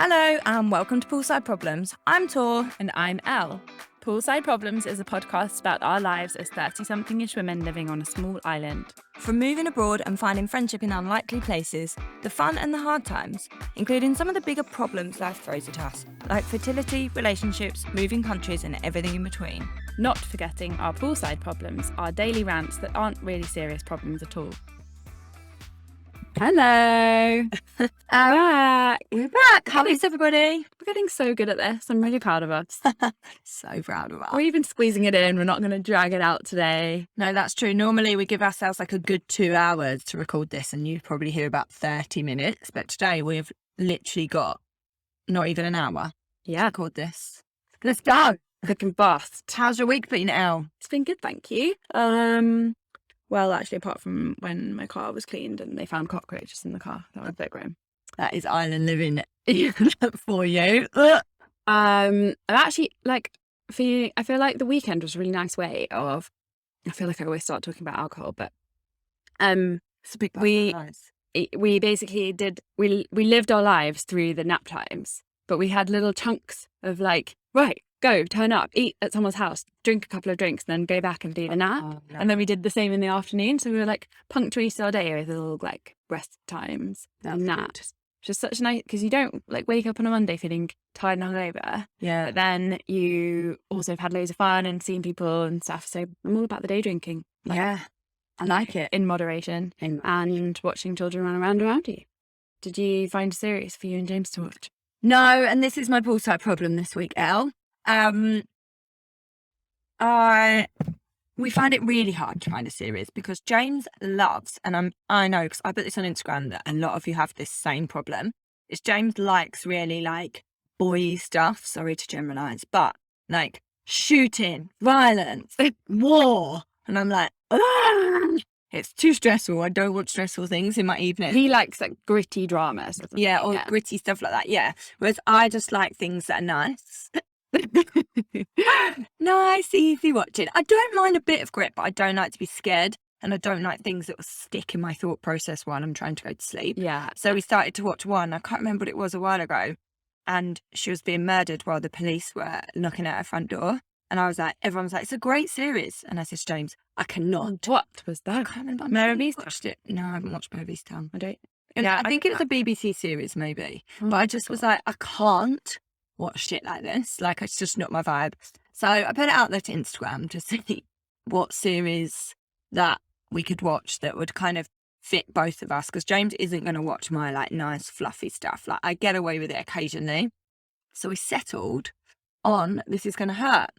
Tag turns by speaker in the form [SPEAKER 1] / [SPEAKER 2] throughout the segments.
[SPEAKER 1] Hello and welcome to Poolside Problems. I'm Tor.
[SPEAKER 2] And I'm Elle. Poolside Problems is a podcast about our lives as 30-something-ish women living on a small island.
[SPEAKER 1] From moving abroad and finding friendship in unlikely places, the fun and the hard times, including some of the bigger problems life throws at us, like fertility, relationships, moving countries and everything in between.
[SPEAKER 2] Not forgetting our poolside problems, our daily rants that aren't really serious problems at all. Hello.
[SPEAKER 1] We're back. How is everybody?
[SPEAKER 2] We're getting so good at this. I'm really proud of us.
[SPEAKER 1] So proud of us.
[SPEAKER 2] We're even squeezing it in. We're not going to drag it out today.
[SPEAKER 1] No, that's true. Normally we give ourselves like a good 2 hours to record this and you probably hear about 30 minutes. But today we've literally got not even an hour to record this. Let's go.
[SPEAKER 2] Cooking fast.
[SPEAKER 1] How's your week been, Elle?
[SPEAKER 2] It's been good, thank you. Well, actually, apart from when my car was cleaned and they found cockroaches in the car. That was a bit grim.
[SPEAKER 1] That is island living for you.
[SPEAKER 2] I'm actually feeling, I feel like the weekend was a really nice way of, I feel like I always start talking about alcohol, but
[SPEAKER 1] It's a big nice.
[SPEAKER 2] we basically we lived our lives through the nap times, but we had little chunks of like, right, go, turn up, eat at someone's house, drink a couple of drinks, and then go back and do the nap.
[SPEAKER 1] Oh, no.
[SPEAKER 2] And then we did the same in the afternoon. So we were like punctuating our day with little like rest times and naps. Which is such a nice, because you don't like wake up on a Monday feeling tired and hungover.
[SPEAKER 1] Yeah.
[SPEAKER 2] But then you also have had loads of fun and seen people and stuff. So I'm all about the day drinking.
[SPEAKER 1] Yeah. I like it.
[SPEAKER 2] In moderation and watching children run around you. Did you find a series for you and James to watch?
[SPEAKER 1] No, and this is my poolside problem this week, Elle. We find it really hard to find a series because James loves, and I know because I put this on Instagram that a lot of you have this same problem, is James likes really like boy stuff, sorry to generalise, but like shooting, violence, war. And I'm like, it's too stressful. I don't want stressful things in my evening.
[SPEAKER 2] He likes like gritty dramas.
[SPEAKER 1] Yeah, or gritty stuff like that. Yeah. Whereas I just like things that are nice. Nice, easy watching. I don't mind a bit of grit, but I don't like to be scared. And I don't like things that will stick in my thought process while I'm trying to go to sleep.
[SPEAKER 2] Yeah.
[SPEAKER 1] So we started to watch one. I can't remember what it was a while ago. And she was being murdered while the police were knocking at her front door. And I was like, everyone's like, it's a great series. And I said to James, I cannot.
[SPEAKER 2] What was that?
[SPEAKER 1] I can't remember.
[SPEAKER 2] Mare
[SPEAKER 1] Maybe
[SPEAKER 2] of
[SPEAKER 1] watched it. No, I haven't watched Mare of Easttown.
[SPEAKER 2] I don't.
[SPEAKER 1] Yeah, I think it was a BBC series maybe. But I just was like, I can't watch shit like this. Like, it's just not my vibe. So I put it out there to Instagram to see what series that we could watch that would kind of fit both of us. Because James isn't going to watch my like nice fluffy stuff. Like, I get away with it occasionally. So we settled on This Is Gonna Hurt.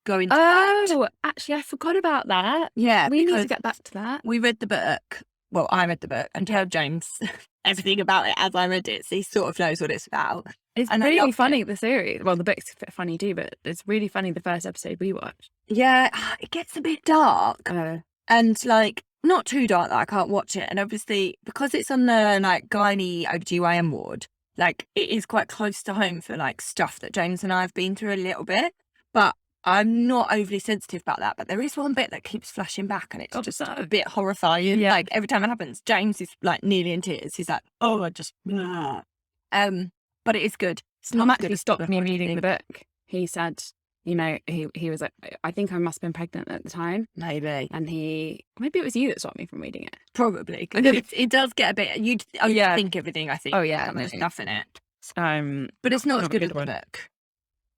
[SPEAKER 1] Going to that.
[SPEAKER 2] Actually, I forgot about that.
[SPEAKER 1] Yeah,
[SPEAKER 2] we need to get back to that.
[SPEAKER 1] We read the book. Well, I read the book and told James everything about it as I read it. So he sort of knows what it's about.
[SPEAKER 2] It's really funny, the series. Well, the book's funny too, but it's really funny the first episode we watched.
[SPEAKER 1] Yeah, it gets a bit dark. And like, not too dark that I can't watch it. And obviously, because it's on the like gynae OBGYN ward, like it is quite close to home for like stuff that James and I have been through a little bit. But I'm not overly sensitive about that, but there is one bit that keeps flashing back and it's just a bit horrifying. Yeah. Like every time it happens, James is like nearly in tears. He's like, oh, I just, but it is good.
[SPEAKER 2] Tom actually stopped me reading the book. He said, you know, he was like, I think I must have been pregnant at the time.
[SPEAKER 1] Maybe.
[SPEAKER 2] And maybe it was you that stopped me from reading it.
[SPEAKER 1] Probably. Because it does get a bit, you think everything, I think.
[SPEAKER 2] Oh, yeah.
[SPEAKER 1] There's stuff in it. But it's not as good as the book.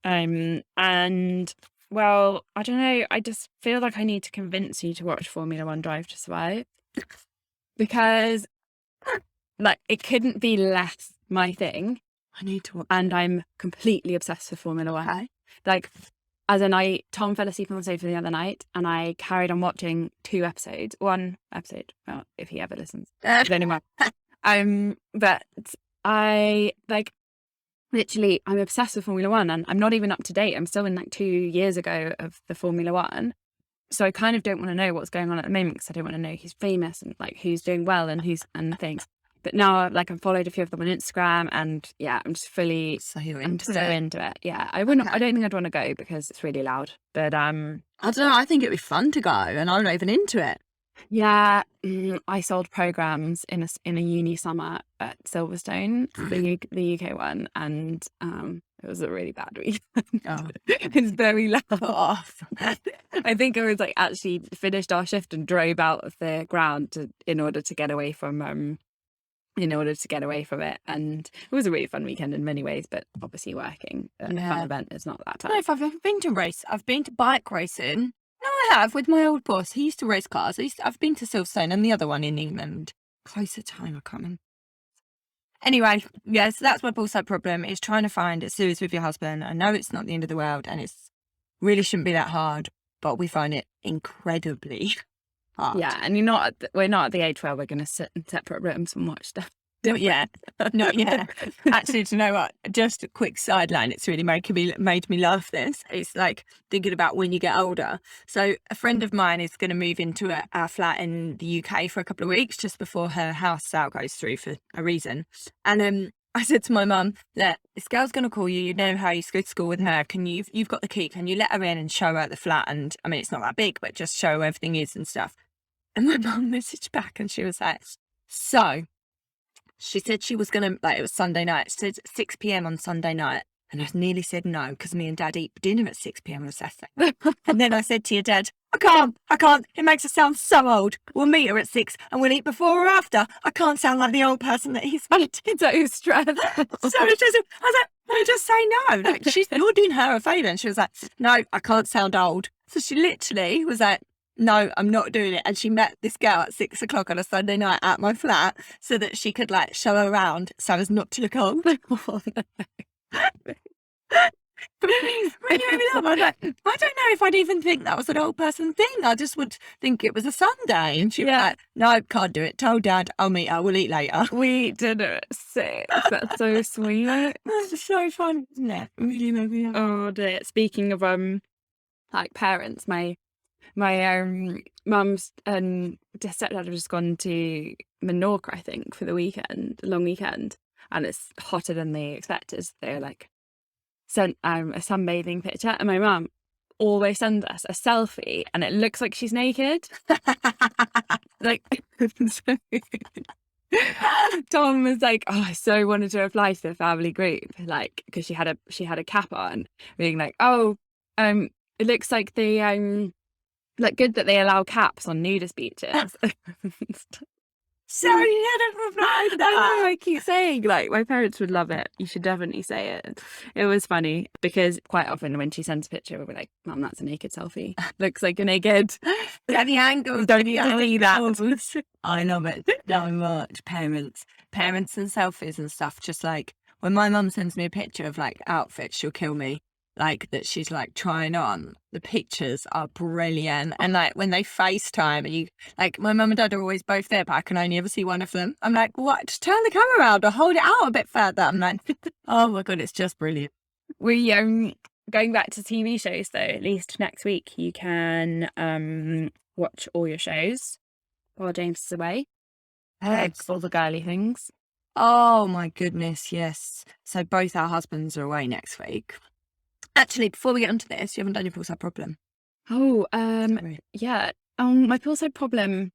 [SPEAKER 2] And well, I don't know. I just feel like I need to convince you to watch Formula One Drive to Survive because, like, it couldn't be less my thing.
[SPEAKER 1] I need to watch.
[SPEAKER 2] And I'm completely obsessed with Formula One.
[SPEAKER 1] Okay.
[SPEAKER 2] Like, as a night, Tom fell asleep on the sofa the other night, and I carried on watching 2 episodes. 1 episode, well, if he ever listens, anyway. But I like. Literally, I'm obsessed with Formula One and I'm not even up to date. I'm still in like 2 years ago of the Formula One. So I kind of don't want to know what's going on at the moment because I don't want to know who's famous and like who's doing well and things. But now like I've followed a few of them on Instagram and yeah, I'm just fully into it. Yeah, I don't think I'd want to go because it's really loud. But
[SPEAKER 1] I don't know, I think it'd be fun to go and I'm not even into it.
[SPEAKER 2] Yeah, I sold programs in a uni summer at Silverstone, the UK one, and it was a really bad week.
[SPEAKER 1] Oh.
[SPEAKER 2] It's very loud.
[SPEAKER 1] Oh.
[SPEAKER 2] I think I was like actually finished our shift and drove out of the ground in order to get away from it, and it was a really fun weekend in many ways, but obviously working at a fun event is not that
[SPEAKER 1] I don't know
[SPEAKER 2] time.
[SPEAKER 1] if I've ever been to race. I've been to bike racing. No, I have with my old boss. He used to race cars. I've been to Silverstone and the other one in England. Closer time, I can't remember. Anyway, yeah, so that's my Poolside problem, is trying to find a series with your husband. I know it's not the end of the world and it's really shouldn't be that hard, but we find it incredibly hard.
[SPEAKER 2] Yeah, and we're not at the age where we're going to sit in separate rooms and watch stuff.
[SPEAKER 1] Not yet. Not yet. Actually, do you know what? Just a quick sideline. It's really made me laugh this. It's like thinking about when you get older. So a friend of mine is going to move into our flat in the UK for a couple of weeks just before her house sale goes through for a reason. And I said to my mum that this girl's going to call you. You know how you used to go to school with her. You've got the key. Can you let her in and show her the flat? And I mean, it's not that big, but just show her everything is and stuff. And my mum messaged back and she was like, so... She said she was going to, like, it was Sunday night. She said 6 p.m. on Sunday night. And I nearly said no, because me and Dad eat dinner at 6 p.m. on a Saturday. And then I said to your dad, I can't. It makes us sound so old. We'll meet her at 6 and we'll eat before or after. I can't sound like the old person that he's
[SPEAKER 2] So stressed.
[SPEAKER 1] So I was like, no, just say no. Like, you're doing her a favour. And she was like, no, I can't sound old. So she literally was like, no, I'm not doing it. And she met this girl at 6 o'clock on a Sunday night at my flat so that she could like show her around so as not to look old. Really made me laugh. I was like, I don't know if I'd even think that was an old person thing. I just would think it was a Sunday. And she was like, no, can't do it. Told Dad, I'll meet her. We'll eat later.
[SPEAKER 2] We eat dinner at 6. That's so sweet.
[SPEAKER 1] That's so fun, isn't it? Really made me laugh.
[SPEAKER 2] Oh dear. Speaking of like parents, my mum's and stepdad have just gone to Menorca, I think, for the weekend, a long weekend, and it's hotter than they expected. They're like sent a sunbathing picture, and my mum always sends us a selfie, and it looks like she's naked. Like, Tom was like, oh, I so wanted to reply to the family group, like, because she had a cap on, being like, oh, it looks like the like good that they allow caps on nudist beaches.
[SPEAKER 1] Sorry, I don't reply to that.
[SPEAKER 2] I keep saying, like, my parents would love it. You should definitely say it. It was funny because quite often when she sends a picture, we'll be like, Mum, that's a naked selfie. Looks like you're naked.
[SPEAKER 1] At the angle, don't see that. I love it so much. Parents and selfies and stuff. Just like when my mum sends me a picture of like outfits, she'll kill me. Like that she's like trying on. The pictures are brilliant. And like when they FaceTime and you like my mum and dad are always both there, but I can only ever see one of them. I'm like, what? Just turn the camera around or hold it out a bit further. I'm like, oh my God, it's just brilliant.
[SPEAKER 2] We going back to TV shows though, at least next week you can watch all your shows while James is away. All the girly things.
[SPEAKER 1] Oh my goodness, yes. So both our husbands are away next week. Actually, before we get onto this, you haven't done your Poolside problem.
[SPEAKER 2] Oh, yeah. My Poolside problem,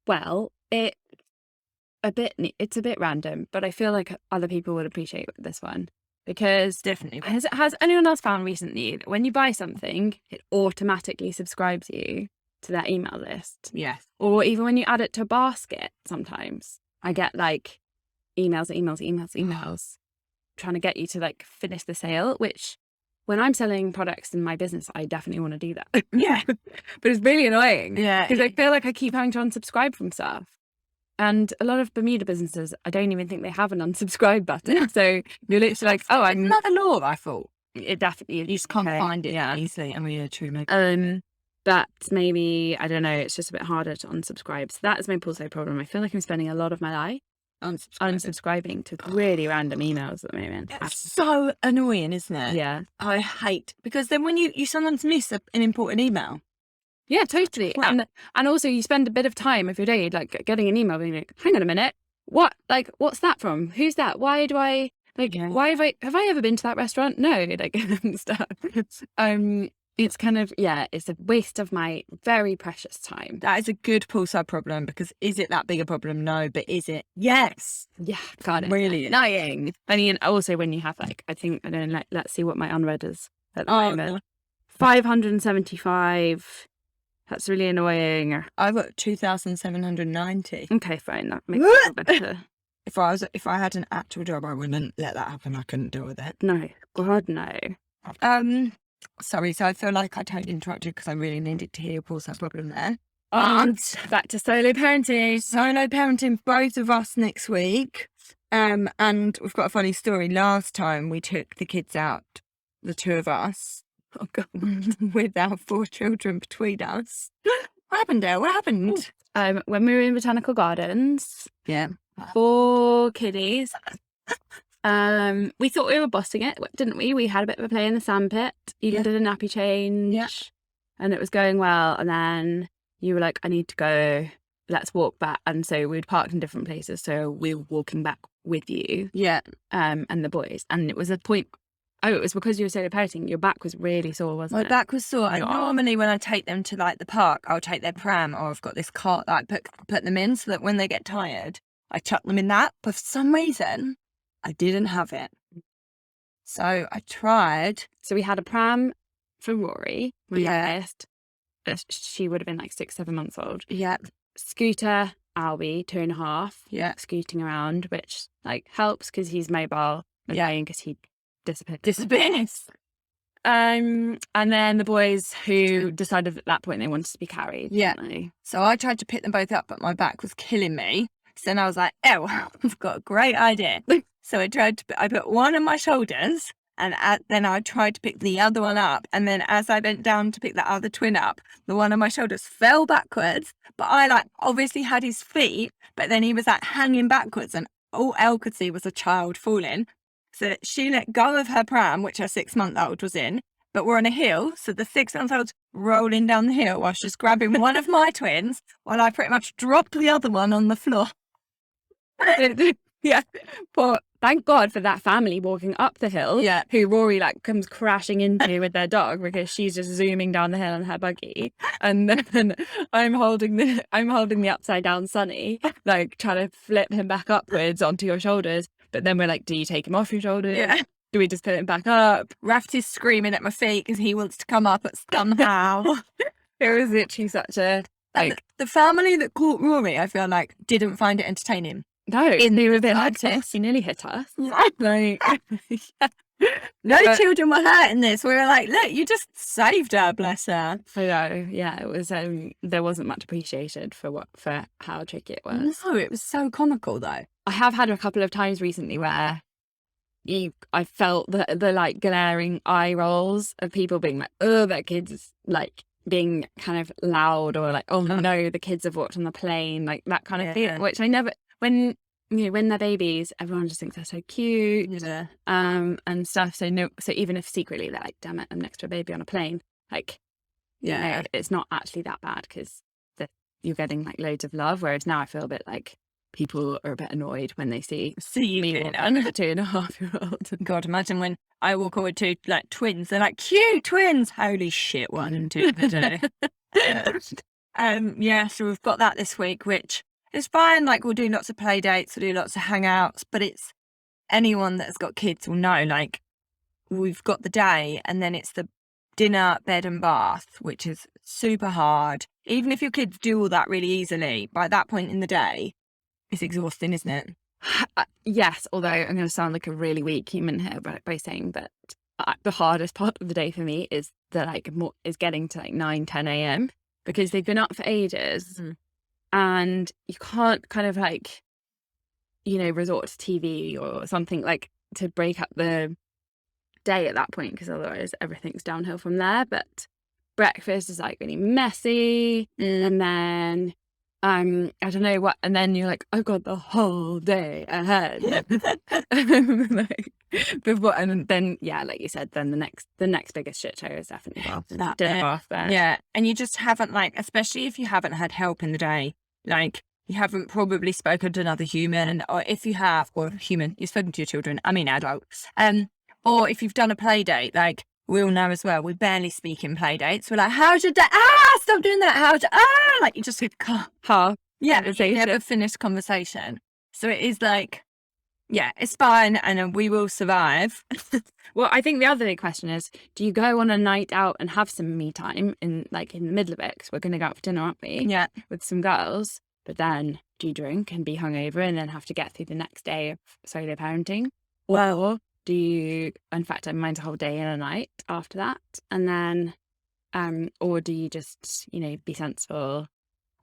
[SPEAKER 2] well, it's a bit random, but I feel like other people would appreciate this one because
[SPEAKER 1] Definitely.
[SPEAKER 2] Has anyone else found recently that when you buy something, it automatically subscribes you to their email list?
[SPEAKER 1] Yes.
[SPEAKER 2] Or even when you add it to a basket, sometimes I get like emails trying to get you to like finish the sale, which when I'm selling products in my business, I definitely want to do that.
[SPEAKER 1] Yeah.
[SPEAKER 2] But it's really annoying.
[SPEAKER 1] Yeah.
[SPEAKER 2] Because I feel like I keep having to unsubscribe from stuff. And a lot of Bermuda businesses, I don't even think they have an unsubscribe button. So you're literally like, oh, I'm
[SPEAKER 1] not a law, I thought.
[SPEAKER 2] It definitely is.
[SPEAKER 1] You just can't find it easily. I mean, yeah, true, maybe.
[SPEAKER 2] But maybe, I don't know, it's just a bit harder to unsubscribe. So that is my Poolside problem. I feel like I'm spending a lot of my life unsubscribing to really random emails at the moment.
[SPEAKER 1] It's so annoying, isn't it?
[SPEAKER 2] Yeah.
[SPEAKER 1] I hate, because then when you sometimes miss an important email.
[SPEAKER 2] Yeah, totally.
[SPEAKER 1] Wow.
[SPEAKER 2] And also you spend a bit of time of your day like getting an email being like, hang on a minute, what's that from? Who's that? Why do I why have I ever been to that restaurant? No, like stuff. it's kind of, it's a waste of my very precious time.
[SPEAKER 1] That is a good poolside problem, because is it that big a problem? No, but is it? Yes.
[SPEAKER 2] Yeah, got it.
[SPEAKER 1] Really annoying.
[SPEAKER 2] I mean, also when you have like, I think, I don't know, let's see what my unread is at the moment. 575. That's really annoying.
[SPEAKER 1] I've got 2,790.
[SPEAKER 2] Okay, fine. That makes it better.
[SPEAKER 1] If I had an actual job, I wouldn't let that happen. I couldn't deal with it.
[SPEAKER 2] No, God, no.
[SPEAKER 1] Sorry, so I feel like I totally interrupted because I really needed to hear your poolside problem there.
[SPEAKER 2] And back to solo parenting.
[SPEAKER 1] Solo parenting, both of us next week. And we've got a funny story. Last time we took the kids out, the two of us, with our 4 children between us. What happened, Dale? What happened?
[SPEAKER 2] When we were in Botanical Gardens,
[SPEAKER 1] Yeah.
[SPEAKER 2] 4 kiddies. We thought we were bossing it, didn't we? We had a bit of a play in the sandpit. You did a nappy change, and it was going well. And then you were like, "I need to go. Let's walk back." And so we'd parked in different places, so we were walking back with you.
[SPEAKER 1] Yeah.
[SPEAKER 2] And the boys. And it was a point. Oh, it was because you were solo parenting. Your back was really sore, wasn't it?
[SPEAKER 1] My back was sore. And normally when I take them to like the park, I'll take their pram, or I've got this cart that I put them in, so that when they get tired, I chuck them in that. But for some reason, I didn't have it. So I tried.
[SPEAKER 2] So we had a pram for Rory, my youngest. She would have been like 6, 7 months old.
[SPEAKER 1] Yeah.
[SPEAKER 2] Scooter, Albie, 2.5.
[SPEAKER 1] Yeah.
[SPEAKER 2] Scooting around, which like helps because he's mobile. Yeah. Because he disappears. And then the boys who decided at that point they wanted to be carried.
[SPEAKER 1] Yeah. So I tried to pick them both up, but my back was killing me. So then I was like, oh, I've got a great idea. So I put one on my shoulders, and then I tried to pick the other one up. And then as I bent down to pick the other twin up, the one on my shoulders fell backwards. But I like obviously had his feet, but then he was like hanging backwards, and all Elle could see was a child falling. So she let go of her pram, which her 6-month-old was in, but we're on a hill. So the 6-month-old's rolling down the hill while she's grabbing one of my twins, while I pretty much dropped the other one on the floor.
[SPEAKER 2] Yeah, but thank God for that family walking up the hill. Yeah, who Rory like comes crashing into with their dog because she's just zooming down the hill in her buggy, and then I'm holding the upside down Sunny, like trying to flip him back upwards onto your shoulders. But then we're like, do you take him off your shoulders? Yeah. Do we just put him back up?
[SPEAKER 1] Rafty's screaming at my feet because he wants to come up somehow.
[SPEAKER 2] It was literally such a like
[SPEAKER 1] the family that caught Rory, I feel like, didn't find it entertaining.
[SPEAKER 2] No, they were a bit like this. He nearly hit us. Like,
[SPEAKER 1] no children were hurt in this. We were like, look, you just saved her, bless her.
[SPEAKER 2] I know. Yeah, it was. There wasn't much appreciated for how tricky it was.
[SPEAKER 1] No, it was so comical though.
[SPEAKER 2] I have had a couple of times recently where I felt the like glaring eye rolls of people being like, oh, that kid's like being kind of loud, or like, oh no, the kids have walked on the plane, like that kind of feeling, which I never. When they're babies, everyone just thinks they're so cute, and stuff. So even if secretly they're like, damn it, I'm next to a baby on a plane, like, it's not actually that bad because you're getting like loads of love. Whereas now I feel a bit like people are a bit annoyed when they see me walk on a 2.5-year-old.
[SPEAKER 1] God, imagine when I walk over to like twins, they're like, cute twins. Holy shit, 1 and 2 per day. So we've got that this week, which. It's fine, like we'll do lots of play dates, we'll do lots of hangouts, but it's anyone that's got kids will know, like we've got the day and then it's the dinner, bed and bath, which is super hard. Even if your kids do all that really easily, by that point in the day, it's exhausting, isn't it?
[SPEAKER 2] Yes, although I'm going to sound like a really weak human here by saying that the hardest part of the day for me is getting to like 9, 10 a.m. because they've been up for ages. Mm. And you can't kind of like, resort to TV or something like to break up the day at that point, because otherwise everything's downhill from there. But breakfast is like really messy. And then, I don't know what, and then you're like, I've got the whole day ahead. And then, like you said, then the next biggest shit show is definitely dinner bath there.
[SPEAKER 1] Yeah. And you just haven't especially if you haven't had help in the day, like you haven't probably spoken to another human, or if you have, or human, you've spoken to your children, I mean adults. Or if you've done a play date, like we all know as well, we barely speak in play dates. We're like, how's your day? Stop doing that. Like you just can't. Never finish conversation. So it is like, yeah, it's fine, and we will survive.
[SPEAKER 2] Well, I think the other big question is, do you go on a night out and have some me time in the middle of it? Because we're going to go out for dinner, aren't we?
[SPEAKER 1] Yeah.
[SPEAKER 2] With some girls. But then do you drink and be hungover and then have to get through the next day of solo parenting? Or do you, in fact, mine's a whole day and a night after that? And then, or do you just, be sensible?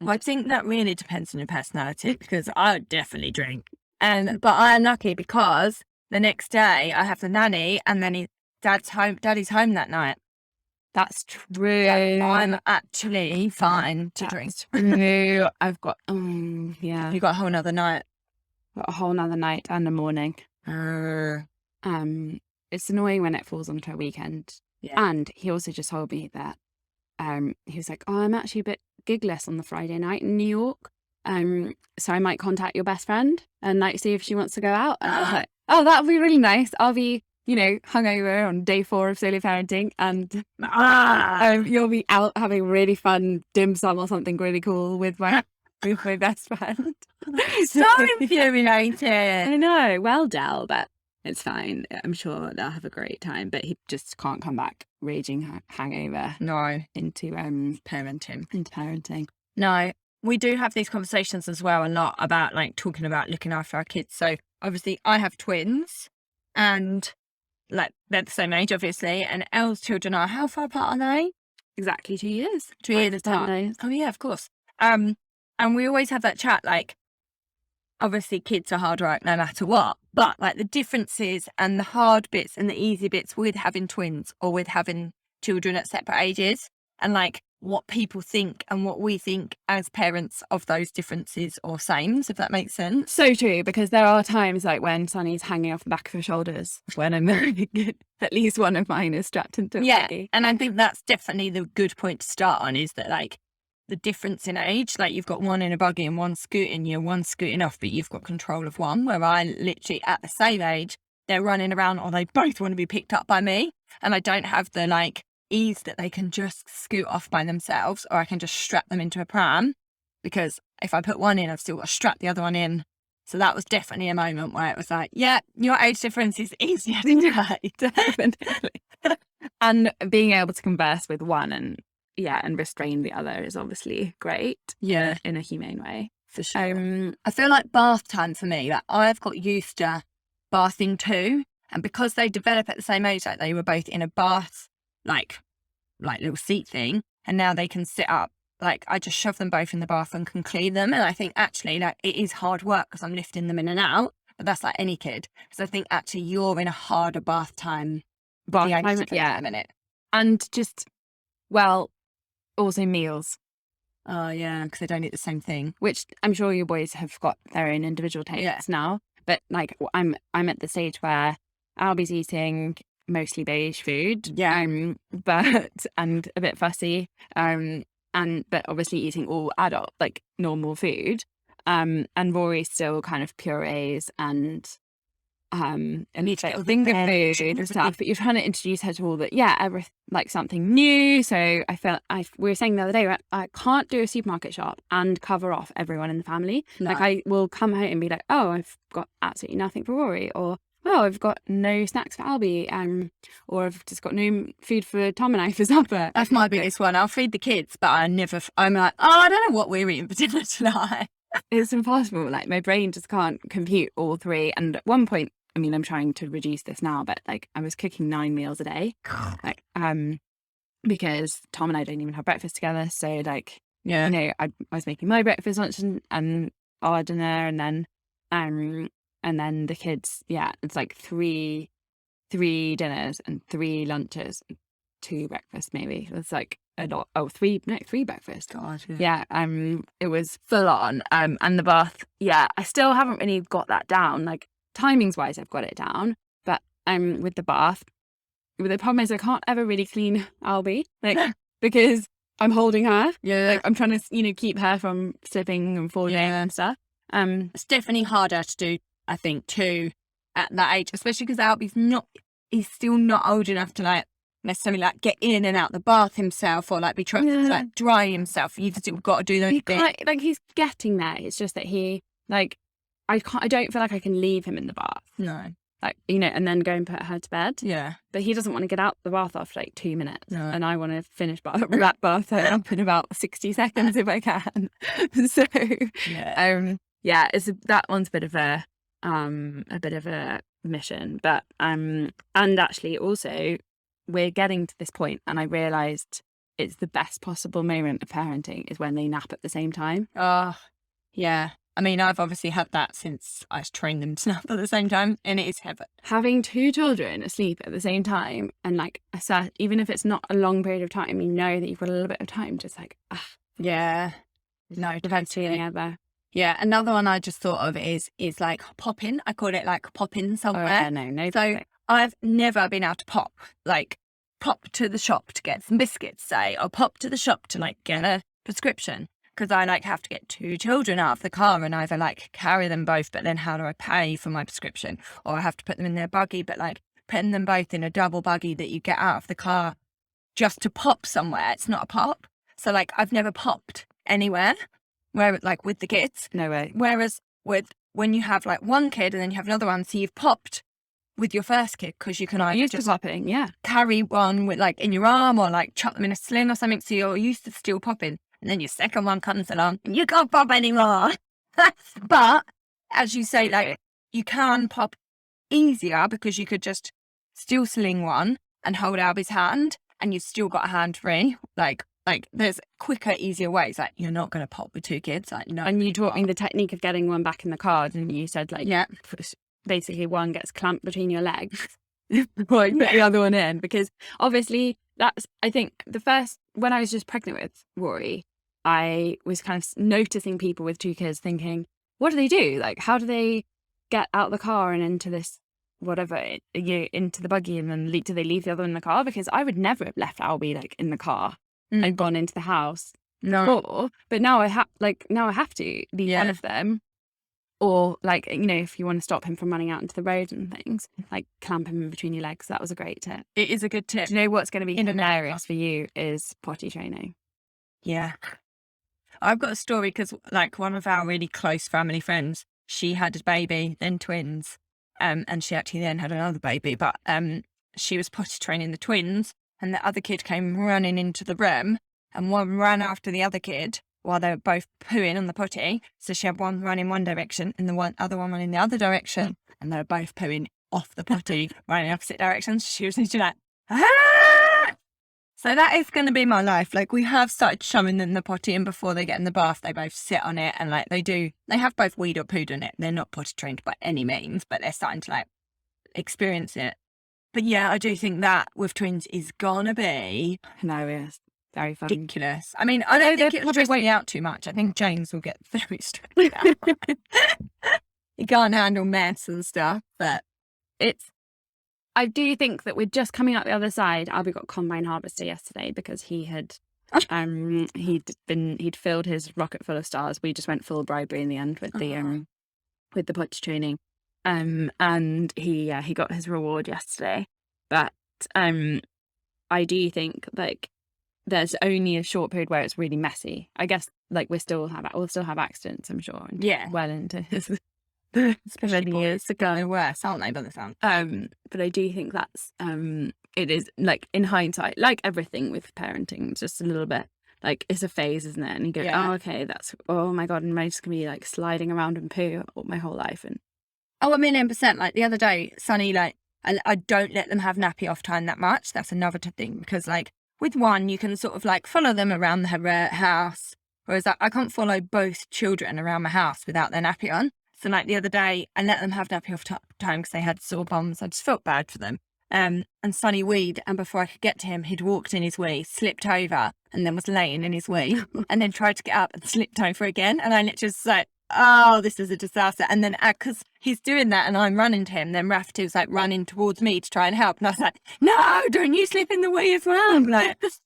[SPEAKER 1] Well, I think that really depends on your personality, because I would definitely drink. But I am lucky because the next day I have the nanny, and then daddy's home that night.
[SPEAKER 2] That's true.
[SPEAKER 1] I'm actually fine to drink.
[SPEAKER 2] True. I've got, yeah.
[SPEAKER 1] You got a whole nother night.
[SPEAKER 2] Got a whole nother night and a morning. It's annoying when it falls onto a weekend. Yeah. And he also just told me that he was like, oh, I'm actually a bit gigless on the Friday night in New York. So I might contact your best friend and see if she wants to go out. And I was like, oh, that would be really nice. I'll be, hungover on day 4 of solo parenting, and you'll be out having really fun dim sum or something really cool with my best friend.
[SPEAKER 1] So infuriated.
[SPEAKER 2] I know. Well, Del, but it's fine. I'm sure they'll have a great time, but he just can't come back raging hangover.
[SPEAKER 1] No.
[SPEAKER 2] Into parenting.
[SPEAKER 1] No. We do have these conversations as well a lot about talking about looking after our kids. So obviously I have twins, and they're the same age, obviously, and Elle's children are, how far apart are they?
[SPEAKER 2] Exactly 2 years.
[SPEAKER 1] 2 years apart. Oh yeah, of course. And we always have that chat, obviously kids are hard work no matter what, but the differences and the hard bits and the easy bits with having twins or with having children at separate ages, and what people think and what we think as parents of those differences or sames, if that makes sense.
[SPEAKER 2] So true, because there are times when Sunny's hanging off the back of her shoulders when I'm very good. At least one of mine is strapped into a buggy.
[SPEAKER 1] And I think that's definitely the good point to start on, is that the difference in age, you've got one in a buggy and one scooting, one's scooting off, but you've got control of one, where I literally at the same age, they're running around or they both want to be picked up by me, and I don't have the ease that they can just scoot off by themselves, or I can just strap them into a pram, because if I put one in, I've still got to strap the other one in. So that was definitely a moment where it was yeah, your age difference is easier to hide.
[SPEAKER 2] Definitely. And being able to converse with one and restrain the other is obviously great.
[SPEAKER 1] Yeah.
[SPEAKER 2] In a humane way.
[SPEAKER 1] For sure. I feel like bath time for me, I've got used to bathing too. And because they develop at the same age, they were both in a bath, little seat thing, and now they can sit up. I just shove them both in the bath and can clean them. And I think actually it is hard work because I'm lifting them in and out, but that's like any kid. Because I think actually you're in a harder bath time.
[SPEAKER 2] Yeah. A minute. And just, also meals.
[SPEAKER 1] Oh yeah, because they don't eat the same thing.
[SPEAKER 2] Which I'm sure your boys have got their own individual tastes now. But I'm at the stage where Albie's eating mostly beige food.
[SPEAKER 1] Yeah.
[SPEAKER 2] And a bit fussy. But obviously eating all adult, normal food. And Rory's still kind of purees and finger food and stuff. But you're trying to introduce her to all that, something new. So we were saying the other day, I can't do a supermarket shop and cover off everyone in the family.
[SPEAKER 1] No.
[SPEAKER 2] I will come home and be like, oh, I've got absolutely nothing for Rory, or oh, I've got no snacks for Albie, or I've just got no food for Tom and I for supper.
[SPEAKER 1] That's my biggest one. I'll feed the kids, but I'm like, oh, I don't know what we're eating for dinner tonight.
[SPEAKER 2] It's impossible. My brain just can't compute all three. And at one point, I'm trying to reduce this now, but I was cooking 9 meals a day, because Tom and I don't even have breakfast together. So I was making my breakfast, lunch, and our dinner, and then the kids. Yeah, it's three dinners and 3 lunches, 2 breakfasts maybe. It's a lot. Oh, three breakfasts.
[SPEAKER 1] God,
[SPEAKER 2] yeah. It was full on. And the bath. Yeah, I still haven't really got that down. Timings wise, I've got it down, but with the bath. The problem is I can't ever really clean Albie, because I'm holding her.
[SPEAKER 1] Yeah,
[SPEAKER 2] I'm trying to keep her from slipping and falling and stuff.
[SPEAKER 1] It's definitely harder to do, I think, too, at that age, especially because Albie's he's still not old enough to necessarily like get in and out the bath himself or like be trying to like dry himself. You've still got to do those bits.
[SPEAKER 2] Like he's getting there. It's just that he like I don't feel like I can leave him in the bath.
[SPEAKER 1] No.
[SPEAKER 2] Like, you know, and then go and put her to bed.
[SPEAKER 1] Yeah.
[SPEAKER 2] But he doesn't want to get out the bath after like 2 minutes.
[SPEAKER 1] No.
[SPEAKER 2] And I want to finish that bath up in about 60 seconds if I can. So yeah, that one's a bit of a mission. But and actually also we're getting to this point and I realised it's the best possible moment of parenting is when they nap at the same time.
[SPEAKER 1] Oh, yeah. I mean, I've obviously had that since I trained them to nap at the same time, and it is heaven.
[SPEAKER 2] Having 2 children asleep at the same time, and like even if it's not a long period of time, you know that you've got a little bit of time, just like
[SPEAKER 1] yeah, no,
[SPEAKER 2] the best feeling ever.
[SPEAKER 1] Yeah, another one I just thought of is like popping. I call it like popping somewhere.
[SPEAKER 2] Oh, yeah, no.
[SPEAKER 1] So I've never been able to pop to the shop to get some biscuits, say, or pop to the shop to like get a prescription. Because I like have to get 2 children out of the car and either like carry them both, but then how do I pay for my prescription? Or I have to put them in their buggy, but like putting them both in a double buggy that you get out of the car just to pop somewhere. It's not a pop. So like I've never popped anywhere where like with the kids.
[SPEAKER 2] No way.
[SPEAKER 1] Whereas when you have like one kid and then you have another one, so you've popped with your first kid because you can either just
[SPEAKER 2] popping,
[SPEAKER 1] carry one with like in your arm or like chuck them in a sling or something. So you're used to still popping. And then your second one comes along and you can't pop anymore. But as you say, like you can pop easier because you could just still sling one and hold Albie's hand and you've still got a hand free. Like there's quicker, easier ways. Like you're not going to pop with 2 kids. Like no.
[SPEAKER 2] And you taught me the technique of getting one back in the car, and you said like basically one gets clamped between your legs before you put the other one in, because obviously that's I think when I was just pregnant with Rory, I was kind of noticing people with 2 kids thinking, what do they do? Like, how do they get out the car and into this, whatever, into the buggy, and then do they leave the other one in the car? Because I would never have left Albie like in the car and gone into the house.
[SPEAKER 1] No.
[SPEAKER 2] But now I have to leave one of them. Or like, you know, if you want to stop him from running out into the road and things, like clamp him in between your legs. That was a great tip.
[SPEAKER 1] It is a good tip.
[SPEAKER 2] Do you know what's going to be hilarious for you is potty training?
[SPEAKER 1] Yeah. I've got a story because like one of our really close family friends, she had a baby, then twins, and she actually then had another baby, but she was potty training the twins and the other kid came running into the room and one ran after the other kid while they were both pooing on the potty. So she had one run in one direction and the other one running the other direction, and they were both pooing off the potty, running opposite directions. She was literally like, ah! So that is going to be my life. Like we have started showing them the potty, and before they get in the bath, they both sit on it and like they have both weed or pooed on it. They're not potty trained by any means, but they're starting to like experience it. But yeah, I do think that with twins is gonna be
[SPEAKER 2] hilarious. Very fun.
[SPEAKER 1] Ridiculous. I mean, I don't think it'll stress me out too much. I think James will get very stressed out. He can't handle mess and stuff, but
[SPEAKER 2] I do think that we're just coming out the other side. Albie got combine harvester yesterday because he had he'd filled his rocket full of stars. We just went full bribery in the end with the potty training. And he got his reward yesterday. But I do think like there's only a short period where it's really messy. I guess like we'll still have accidents, I'm sure.
[SPEAKER 1] Yeah.
[SPEAKER 2] Well into his
[SPEAKER 1] especially years to go worse, aren't they, by the sound?
[SPEAKER 2] But I do think that's it is like in hindsight, like everything with parenting, it's just a little bit like it's a phase, isn't it? And you go, oh, okay, oh my God, am I just gonna be like sliding around in poo my whole life? And
[SPEAKER 1] oh, 1,000,000%. Like the other day, Sonny, like I don't let them have nappy off time that much. That's another thing, because like with one, you can sort of like follow them around the house, whereas I can't follow both children around my house without their nappy on. So like the other day, I let them have nappy off time because they had sore bums. I just felt bad for them. And Sonny weed, and before I could get to him, he'd walked in his wee, slipped over, and then was laying in his wee, and then tried to get up and slipped over again. And I literally was like, oh, this is a disaster. And then because he's doing that and I'm running to him, then Rafferty was like running towards me to try and help. And I was like, no, don't you slip in the wee as well. I'm like, it's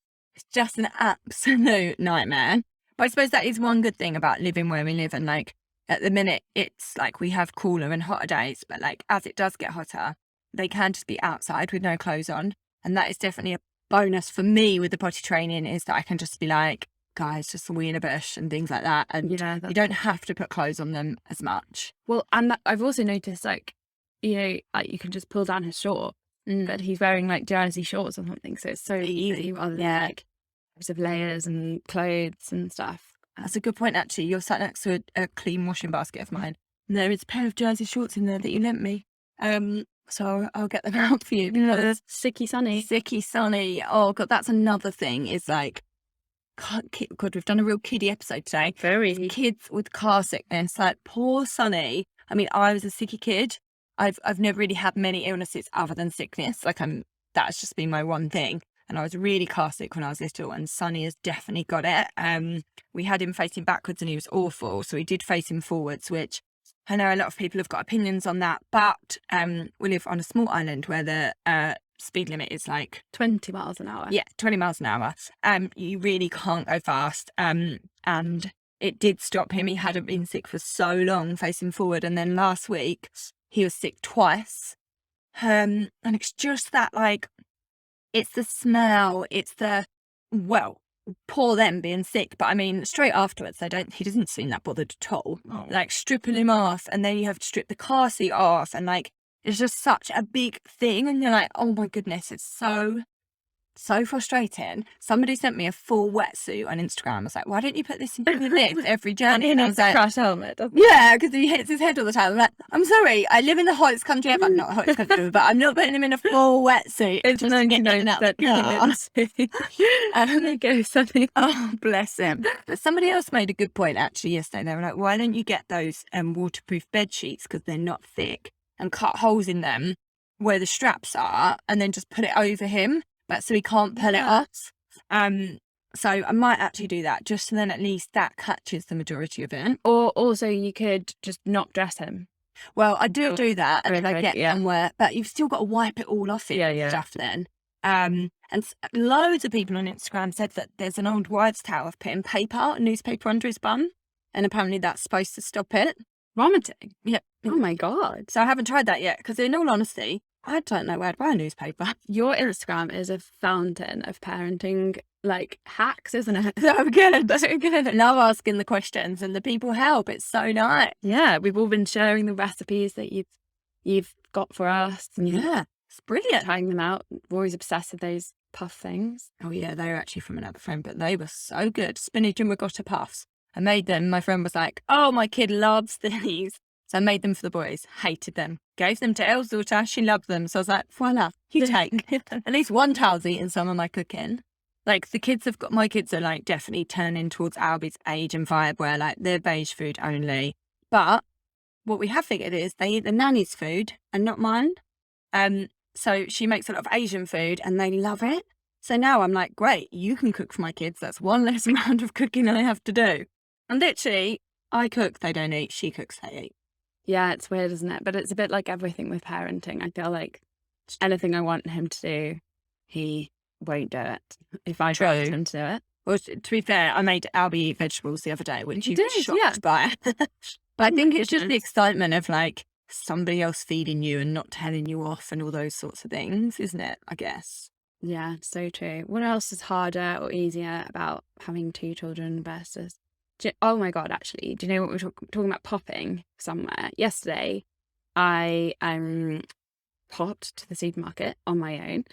[SPEAKER 1] just an absolute nightmare. But I suppose that is one good thing about living where we live. And like at the minute, it's like we have cooler and hotter days, but like as it does get hotter, they can just be outside with no clothes on. And that is definitely bonus for me with the potty training is that I can just be like, guys, just wee in a bush and things like that. And
[SPEAKER 2] Yeah,
[SPEAKER 1] you don't have to put clothes on them as much.
[SPEAKER 2] Well, and I've also noticed, like, you know, like you can just pull down his short, but he's wearing like jersey shorts or something, so it's so easy rather than like loads of layers and clothes and stuff.
[SPEAKER 1] That's a good point, actually. You're sat next to a clean washing basket of mine. And there is a pair of jersey shorts in there that you lent me. So I'll get them out for you.
[SPEAKER 2] Sicky Sunny.
[SPEAKER 1] Sicky Sunny. Oh God, that's another thing. Is like, God, we've done a real kiddie episode today.
[SPEAKER 2] Very.
[SPEAKER 1] Kids with car sickness, like poor Sunny. I mean, I was a sicky kid. I've never really had many illnesses other than sickness. Like that's just been my one thing. And I was really car sick when I was little, and Sunny has definitely got it. We had him facing backwards and he was awful. So we did face him forwards, which I know a lot of people have got opinions on that. But we live on a small island where the speed limit is like
[SPEAKER 2] 20 miles an hour.
[SPEAKER 1] Yeah, 20 miles an hour. You really can't go fast. And it did stop him. He hadn't been sick for so long facing forward. And then last week he was sick twice. And it's just that, like, it's the smell, it's the, well, poor them being sick. But I mean, straight afterwards, he doesn't seem that bothered at all. Oh. Like stripping him off, and then you have to strip the car seat off, and like, it's just such a big thing. And you're like, oh my goodness, it's so frustrating. Somebody sent me a full wetsuit on Instagram. I was like, why don't you put this in your lift every journey? And I was like,
[SPEAKER 2] crash helmet, doesn't
[SPEAKER 1] it? Yeah, because he hits his head all the time. I'm like, I'm sorry, I live in the hottest country ever. Not the hottest country, but I'm not putting him in a full wetsuit.
[SPEAKER 2] It's just getting out that. There you go, something.
[SPEAKER 1] Oh, bless him. But somebody else made a good point actually yesterday. They were like, why don't you get those waterproof bed sheets, because they're not thick, and cut holes in them where the straps are, and then just put it over him. But so he can't pull it off. So I might actually do that, just so then at least that catches the majority of it.
[SPEAKER 2] Or also you could just not dress him.
[SPEAKER 1] Well, I do that, and I get somewhere, but you've still got to wipe it all off it and stuff then. And loads of people on Instagram said that there's an old wives' tale of putting newspaper under his bum, and apparently that's supposed to stop it.
[SPEAKER 2] Vomiting?
[SPEAKER 1] Yeah.
[SPEAKER 2] Oh my God.
[SPEAKER 1] So I haven't tried that yet, because in all honesty, I don't know where to buy a newspaper.
[SPEAKER 2] Your Instagram is a fountain of parenting, like, hacks, isn't it?
[SPEAKER 1] So good. So good. I love asking the questions, and the people help. It's so nice.
[SPEAKER 2] Yeah, we've all been sharing the recipes that you've got for us. And
[SPEAKER 1] yeah, it's brilliant.
[SPEAKER 2] Trying them out. We're always obsessed with those puff things.
[SPEAKER 1] Oh yeah, they were actually from another friend, but they were so good. Spinach and ricotta puffs. I made them. My friend was like, oh, my kid loves these. So I made them for the boys, hated them, gave them to Elle's daughter, she loved them. So I was like, voila, you take. At least one child's eating some of my cooking. Like my kids are like definitely turning towards Albie's age and vibe where like they're beige food only. But what we have figured is they eat the nanny's food and not mine. So she makes a lot of Asian food and they love it. So now I'm like, great, you can cook for my kids. That's one less amount of cooking I have to do. And literally, I cook, they don't eat. She cooks, they eat.
[SPEAKER 2] Yeah, it's weird, isn't it? But it's a bit like everything with parenting. I feel like anything I want him to do, he won't do it. If I try him to do it.
[SPEAKER 1] Well, to be fair, I made Albie eat vegetables the other day, which he was
[SPEAKER 2] shocked
[SPEAKER 1] by. But I think it's just the excitement of like somebody else feeding you and not telling you off and all those sorts of things, isn't it? I guess.
[SPEAKER 2] Yeah, so true. What else is harder or easier about having two children versus... Oh my God, actually, do you know what we were talking about popping somewhere? Yesterday, I popped to the supermarket on my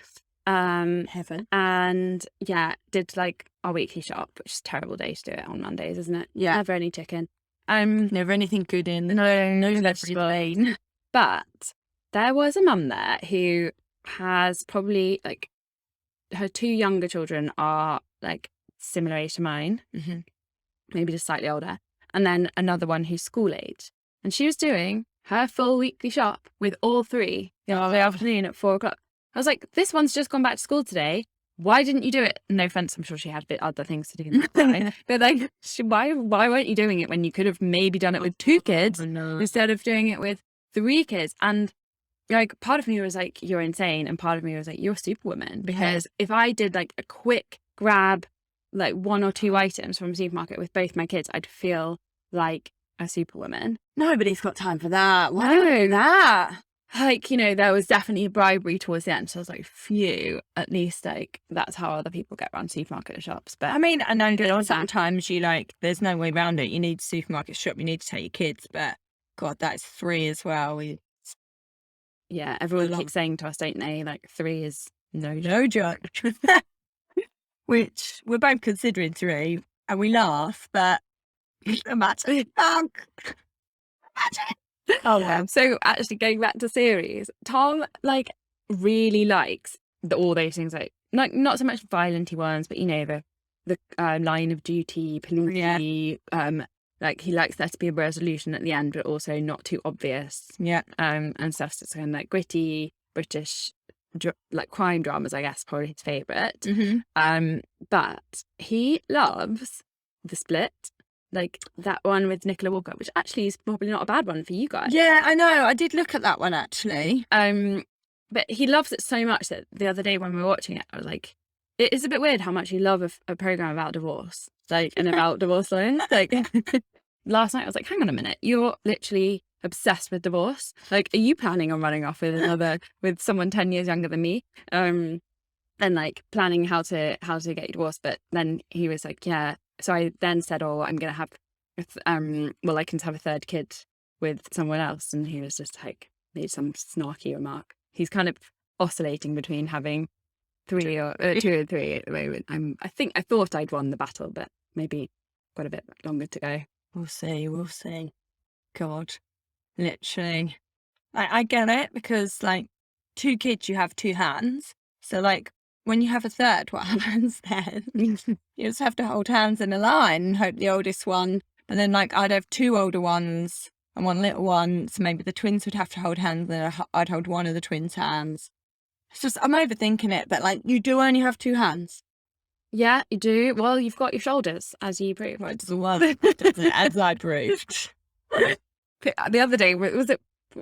[SPEAKER 2] own.
[SPEAKER 1] Heaven.
[SPEAKER 2] And yeah, did like our weekly shop, which is a terrible day to do it on Mondays, isn't it?
[SPEAKER 1] Yeah.
[SPEAKER 2] Never any chicken.
[SPEAKER 1] Never anything good in. No vegetable.
[SPEAKER 2] But there was a mum there who has probably like, her two younger children are like similar age to mine. Mm-hmm. Maybe just slightly older, and then another one who's school age. And she was doing her full weekly shop with all three the afternoon at 4:00. I was like, this one's just gone back to school today. Why didn't you do it? No offense, I'm sure she had a bit other things to do. But like, why weren't you doing it when you could have maybe done it with two kids instead of doing it with three kids? And like, part of me was like, you're insane. And part of me was like, you're a superwoman. Because if I did like a quick grab, like one or two items from a supermarket with both my kids, I'd feel like a superwoman.
[SPEAKER 1] Nobody's got time for that. Why do that?
[SPEAKER 2] like, you know, there was definitely bribery towards the end. So I was like, phew, at least like that's how other people get around supermarket shops. But
[SPEAKER 1] I mean, I know that sometimes you like, there's no way around it. You need a supermarket shop, you need to take your kids, but God, that's 3 as well.
[SPEAKER 2] yeah, everyone keeps saying to us, don't they? Like 3 is
[SPEAKER 1] no joke. Which we're both considering 3, and we laugh, but imagine.
[SPEAKER 2] Oh yeah. So actually going back to series, Tom like really likes all those things, like not so much violent-y ones, but you know, the line of duty, police, like he likes there to be a resolution at the end, but also not too obvious.
[SPEAKER 1] Yeah.
[SPEAKER 2] And stuff. So it's kind of like gritty British like crime dramas, I guess, probably his favourite.
[SPEAKER 1] Mm-hmm.
[SPEAKER 2] But he loves The Split. Like that one with Nicola Walker, which actually is probably not a bad one for you guys.
[SPEAKER 1] Yeah, I know. I did look at that one actually.
[SPEAKER 2] But he loves it so much that the other day when we were watching it, I was like, it is a bit weird how much you love a program about divorce, like, and about divorce lawyers. Like last night, I was like, hang on a minute, you're literally obsessed with divorce. Like, are you planning on running off with someone 10 years younger than me? And like planning how to get divorced. But then he was like, yeah. So I then said, oh, I'm going to have, I can have a 3rd kid with someone else. And he was just like, made some snarky remark. He's kind of oscillating between having 2 or 3 at the moment. I thought I'd won the battle, but maybe got a bit longer to go.
[SPEAKER 1] We'll see. God, literally. I get it, because like 2 kids, you have 2 hands. So like, when you have a 3rd, what happens then? You just have to hold hands in a line and hope the oldest one. And then like I'd have 2 older ones and 1 little one. So maybe the twins would have to hold hands, and I'd hold one of the twins' hands. It's just, I'm overthinking it, but like, you do only have 2 hands.
[SPEAKER 2] Yeah, you do. Well, you've got your shoulders, as you proved.
[SPEAKER 1] Well, it doesn't work, as I proved.
[SPEAKER 2] The other day,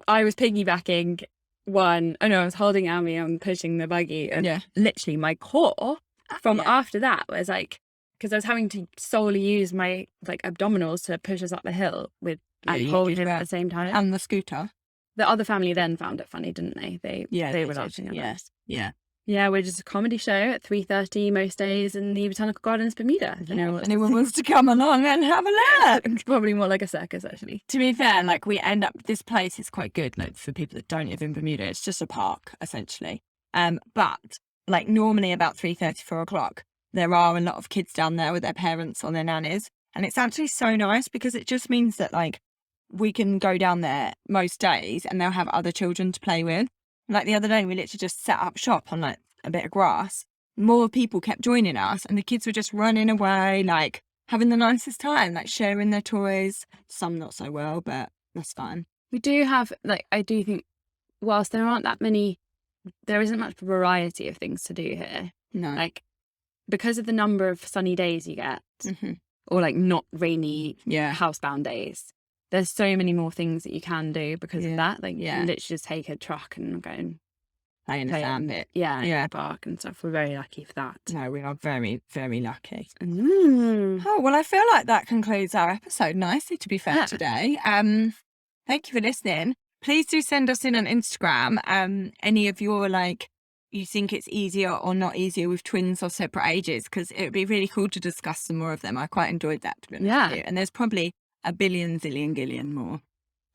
[SPEAKER 2] I was piggybacking one. Oh no, I was holding Amy and pushing the buggy, and literally my core from after that was like, because I was having to solely use my like abdominals to push us up the hill with and hold him at the same time.
[SPEAKER 1] And the scooter.
[SPEAKER 2] The other family then found it funny, didn't they? They were laughing at us. Yeah, we're just a comedy show at 3:30 most days in the Botanical Gardens, Bermuda. If
[SPEAKER 1] anyone wants to come along and have a look.
[SPEAKER 2] It's probably more like a circus, actually.
[SPEAKER 1] To be fair, like we end up, this place is quite good, like for people that don't live in Bermuda. It's just a park, essentially. But like normally about 3:30, 4 o'clock, there are a lot of kids down there with their parents or their nannies. And it's actually so nice, because it just means that like we can go down there most days and they'll have other children to play with. Like the other day, we literally just set up shop on like a bit of grass. More people kept joining us, and the kids were just running away, like having the nicest time, like sharing their toys. Some not so well, but that's fine.
[SPEAKER 2] We do have, like, I do think, whilst there aren't that many, there isn't much variety of things to do here.
[SPEAKER 1] No.
[SPEAKER 2] Like, because of the number of sunny days you get, or like not rainy housebound days, there's so many more things that you can do because of that. Like, you can literally just take a truck and go and
[SPEAKER 1] play in the sand bit.
[SPEAKER 2] Park and stuff. We're very lucky for that.
[SPEAKER 1] No, we are very, very lucky. Oh, well, I feel like that concludes our episode nicely, to be fair, today. Thank you for listening. Please do send us in on Instagram any of your, like, you think it's easier or not easier with twins or separate ages, because it would be really cool to discuss some more of them. I quite enjoyed that, to be honest with you. And there's probably a billion, zillion, gillion more.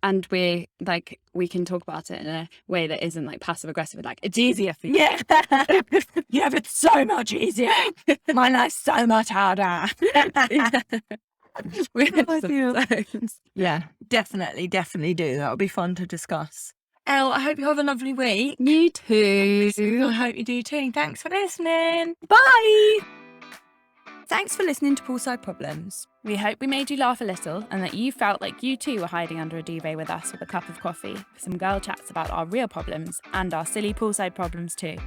[SPEAKER 2] And we can talk about it in a way that isn't like passive aggressive. Like, it's easier for you.
[SPEAKER 1] Yeah. Yeah, but it's so much easier. My life's so much harder. Yeah, definitely do. That'll be fun to discuss. Elle, I hope you have a lovely week.
[SPEAKER 2] You too.
[SPEAKER 1] I hope you do too. Thanks for listening. Bye. Thanks for listening to Poolside Problems.
[SPEAKER 2] We hope we made you laugh a little and that you felt like you too were hiding under a duvet with us with a cup of coffee for some girl chats about our real problems and our silly poolside problems too.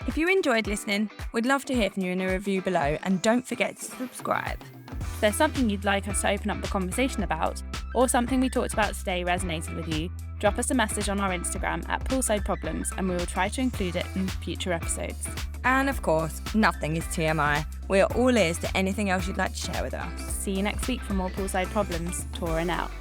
[SPEAKER 1] If you enjoyed listening, we'd love to hear from you in a review below, and don't forget to subscribe.
[SPEAKER 2] If there's something you'd like us to open up the conversation about, or something we talked about today resonated with you, drop us a message on our Instagram at Poolside Problems and we will try to include it in future episodes.
[SPEAKER 1] And of course, nothing is TMI. We are all ears to anything else you'd like to share with us.
[SPEAKER 2] See you next week for more Poolside Problems, Tor and Elle.